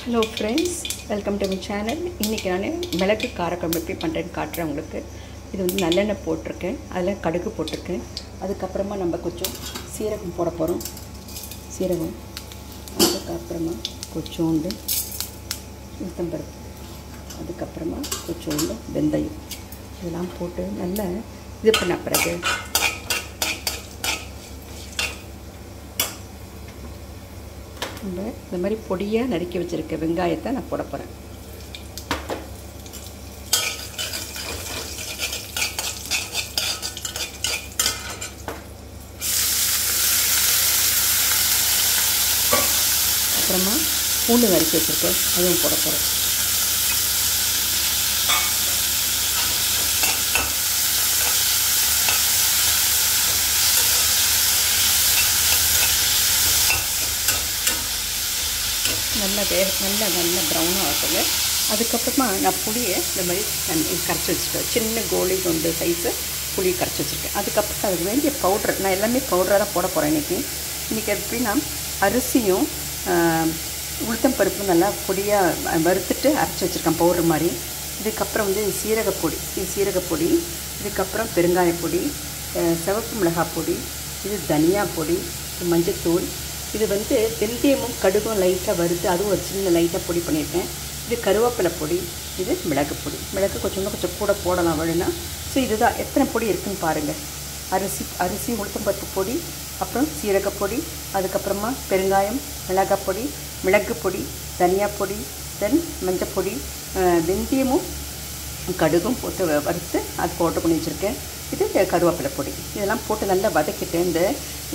Hello friends, welcome to my channel. இன்னைக்கு நான் மிளகு காரக்குழம்பு எப்படி பண்றேன்னு காட்றேன் உங்களுக்கு. இது வந்து நல்லெண்ணெய் போட்டுருக்கேன். அதுல கடுகு போட்டுருக்கேன். அதுக்கு அப்புறமா நம்ம கொஞ்சம் சீரகம் போட போறோம். சீரகம். அதுக்கு அப்புறமா கொஞ்சோண்டு உளுத்தம்பருப்பு. அதுக்கு அப்புறமா கொஞ்சோண்டு வெந்தயம். இதெல்லாம் போட்டு நல்லா இது பண்ண பிறகு இந்த மாதிரி பொடியா நறுக்கி வச்சிருக்க வெங்காயத்தை நான் போட போறேன். அப்புறமா பூண்டு நறுக்கி வச்சிருக்கேன் அதையும் போட போறேன். நல்ல ப்ரௌனாக ஆகுங்க. அதுக்கப்புறமா நான் புளியை இந்த மாதிரி கரைச்சி வச்சுருக்கேன். சின்ன கோலி கொண்டு சைஸு புளியை கரைச்சி வச்சுருக்கேன். அதுக்கப்புறம் அதுக்கு வேண்டிய பவுட்ரு நான் எல்லாமே பவுடராக தான் போட போகிறேன் இன்றைக்கி எப்படின்னா அரிசியும் உளுத்தம் பருப்பும் நல்லா பொடியாக வறுத்துட்டு அரைச்சி வச்சுருக்கேன் பவுட்ரு மாதிரி. இதுக்கப்புறம் வந்து சீரகப்பொடி, இதுக்கப்புறம் பெருங்காயப்பொடி, சிவப்பு மிளகாய் பொடி, இது தனியா பொடி, மஞ்சத்தூள், இது வந்து வெந்தயமும் கடுகும் லைட்டாக வறுத்து அதுவும் ஒரு சின்ன லைட்டாக பொடி பண்ணியிருக்கேன். இது கருவேப்பிலை பொடி, இது மிளகு பொடி. மிளகு கொஞ்சம் கூட போடலாம் வேணும்னா. ஸோ இதுதான் எத்தனை பொடி இருக்குதுன்னு பாருங்கள். அரிசி உளுத்தம்பருப்பு பொடி, அப்புறம் சீரகப்பொடி, அதுக்கப்புறமா பெருங்காயம், மிளகாய் பொடி, மிளகு பொடி, தனியா பொடி, தென் மஞ்சப்பொடி, வெந்தயமும் கடுகும் போட்டு வறுத்து அது போட்டு பண்ணி வச்சுருக்கேன். இது கருவேப்பிலை பொடி. இதெல்லாம் போட்டு நல்லா வதக்கிட்டேன்.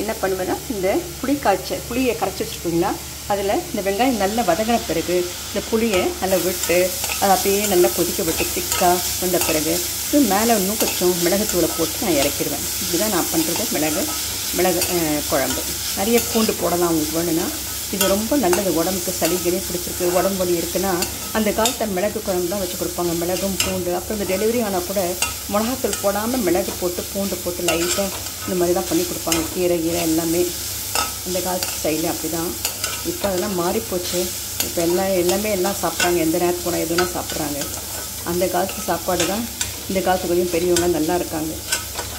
என்ன பண்ணுவேன்னா இந்த புளியை கரைச்சி வச்சுருக்கீங்களா அதில் இந்த வெங்காயம் நல்லா வதங்கின பிறகு இந்த புளியை நல்லா விட்டு அதை அப்படியே நல்லா கொதிக்க விட்டு திக்காக வந்த பிறகு இது மேலே இன்னும் கொஞ்சம் மிளகுத்தூளை போட்டு நான் இறக்கிடுவேன். இப்படி தான் நான் பண்ணுறது மிளகு குழம்பு. நிறைய பூண்டு போடலாம் உங்களுக்கு வேணும்னா. இது ரொம்ப நல்லது உடம்புக்கு. சளிகளே பிடிச்சிருக்கு, உடம்பு வலி இருக்குன்னா அந்த காலத்தில் மிளகு குழம்பு தான் வச்சு கொடுப்பாங்க. மிளகும் பூண்டு. அப்புறம் இந்த டெலிவரி ஆனால் கூட மிளகாத்தூள் போடாமல் மிளகு போட்டு பூண்டு போட்டு லைட்டாக இந்த மாதிரி தான் பண்ணி கொடுப்பாங்க. கீரை எல்லாமே அந்த காலத்து ஸ்டைலு அப்படி தான். இப்போ அதெல்லாம் மாறிப்போச்சு. இப்போ எல்லாம் சாப்பிட்றாங்க. எந்த நேரத்துக்கு போனால் எதுனா சாப்பிட்றாங்க. அந்த காலத்து சாப்பாடு தான் இந்த காலத்துக்குள்ளேயும் பெரியவங்க நல்லா இருக்காங்க.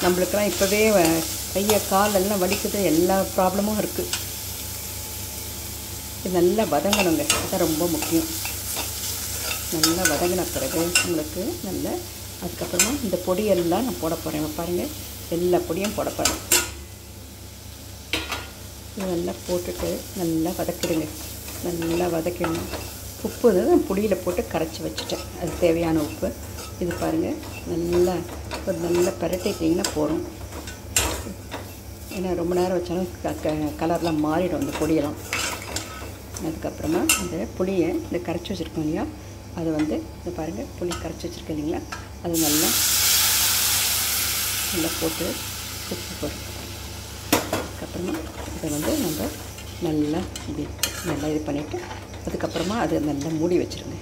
நம்மளுக்கெல்லாம் இப்போவே கையை காலெல்லாம் வலிக்குது, எல்லா ப்ராப்ளமும் இருக்குது. இது நல்லா வதங்கணுங்க, அதுதான் ரொம்ப முக்கியம். நல்லா வதங்கின பிறகு உங்களுக்கு அதுக்கப்புறமா இந்த பொடியெல்லாம் நான் போட போகிறேன். பாருங்கள், எல்லா பொடியும் போட போகிறேன். இது நல்லா போட்டுட்டு நல்லா வதக்கிடுங்க. நல்லா வதக்கிடணும். உப்பு வந்து நான் புளியில் போட்டு கரைச்சி வச்சுட்டேன். அது தேவையான உப்பு. இது பாருங்கள், நல்லா பரட்டிட்டிங்கன்னா போகிறோம். ஏன்னா ரொம்ப நேரம் வச்சாலும் கலர்லாம் மாறிடும் இந்த பொடியெல்லாம். அதுக்கப்புறமா இந்த புளியை இந்த கரைச்சி வச்சுருக்கோம் இல்லையா, அதை வந்து இந்த பாருங்கள், புளி கரைச்சி வச்சுருக்கேன் இல்லைங்களா, அது நல்லா போட்டு உப்பு போடுறோம். அதுக்கப்புறமா இதை வந்து நம்ம நல்லா இது பண்ணிவிட்டு அதுக்கப்புறமா அதை நல்லா மூடி வச்சுருங்க.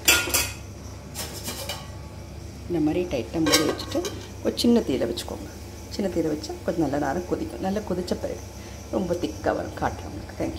இந்த மாதிரி டைட்டாக மூடி வச்சுட்டு ஒரு சின்ன தீயில் வச்சுக்கோங்க. சின்ன தீயில் வச்சா கொஞ்சம் நல்ல நேரம் கொதிக்கும். நல்லா கொதித்த பிறகு ரொம்ப திக்காக வரும். காட்டுறேன் உங்களுக்கு. தேங்க்யூ.